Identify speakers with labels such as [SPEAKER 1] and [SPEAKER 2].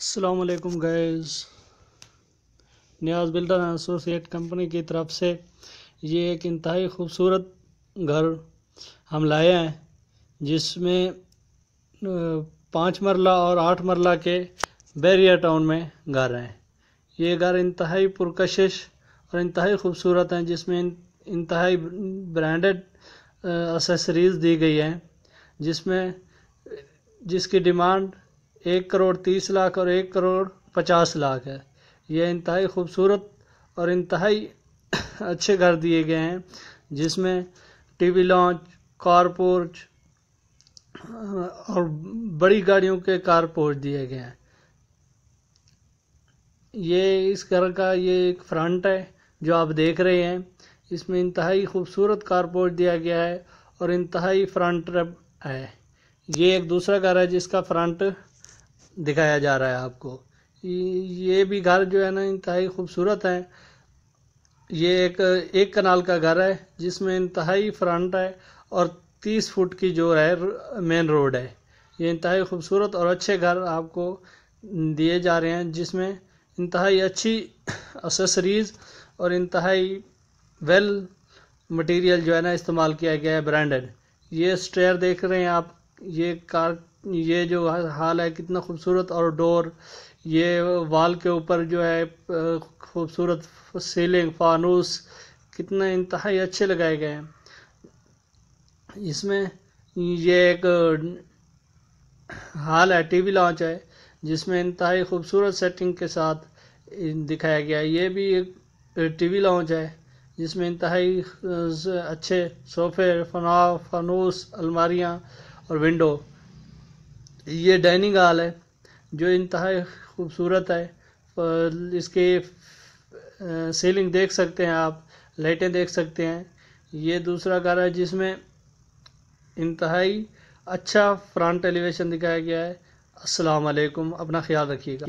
[SPEAKER 1] السلام علیکم guys, Niaz builder and associate company کی طرف سے یہ ایک انتہائی خوبصورت گھر ہم لائے ہیں، جس میں 5 مرلہ اور 8 مرلہ کے بیریا ٹاؤن میں گھر ہیں۔ یہ گھر انتہائی پرکشش اور انتہائی خوبصورت ہیں، جس میں انتہائی برانڈڈ اسیسریز دی گئی ہیں، جس کی ڈیمانڈ 1,30,00,000 اور 1,50,00,000 ہے۔ یہ انتہائی خوبصورت اور انتہائی اچھے گھر دیے گئے ہیں، جس میں T we launch, car porch اور بڑی گاڑیوں کے کار پورچ دیے گئے ہیں۔ یہ اس گھر کا یہ ایک فرنٹ ہے جو آپ دیکھ رہے ہیں، اس میں انتہائی خوبصورت کار پورچ دیا گیا ہے اور انتہائی فرنٹ ہے۔ یہ ایک دوسرا گھر ہے جس کا فرنٹ دکھایا جا رہا ہے آپ کو۔ یہ بھی گھر جو ہے نا انتہائی خوبصورت ہے۔ یہ ایک کنال کا گھر ہے، جس میں انتہائی فرنٹ ہے اور 30 فٹ کی جو ہے مین روڈ ہے۔ یہ انتہائی خوبصورت اور اچھے گھر آپ کو دیے جا رہے ہیں، جس میں انتہائی اچھی اسیسریز اور انتہائی ویل مٹیریل جو ہے نا استعمال کیا گیا ہے، برانڈڈ۔ یہ سٹیئر دیکھ رہے ہیں آپ، یہ جو حال ہے کتنا خوبصورت، اور ڈور، یہ وال کے اوپر جو ہے خوبصورت سیلنگ، فانوس کتنا انتہائی اچھے لگائے گئے ہیں۔ اس میں یہ ایک ہال ہے، ٹی وی لانچ ہے، جس میں انتہائی خوبصورت سیٹنگ کے ساتھ دکھایا گیا ہے۔ یہ بھی ایک ٹی وی لانچ ہے، جس میں انتہائی اچھے صوفے، فانوس، الماریاں اور ونڈو۔ یہ ڈائننگ ہال ہے جو انتہائی خوبصورت ہے۔ اس کی سیلنگ دیکھ سکتے ہیں آپ، لائٹیں دیکھ سکتے ہیں۔ یہ دوسرا گھر ہے جس میں انتہائی اچھا فرنٹ ایلیویشن دکھایا گیا ہے۔ السلام علیکم، اپنا خیال رکھیے گا۔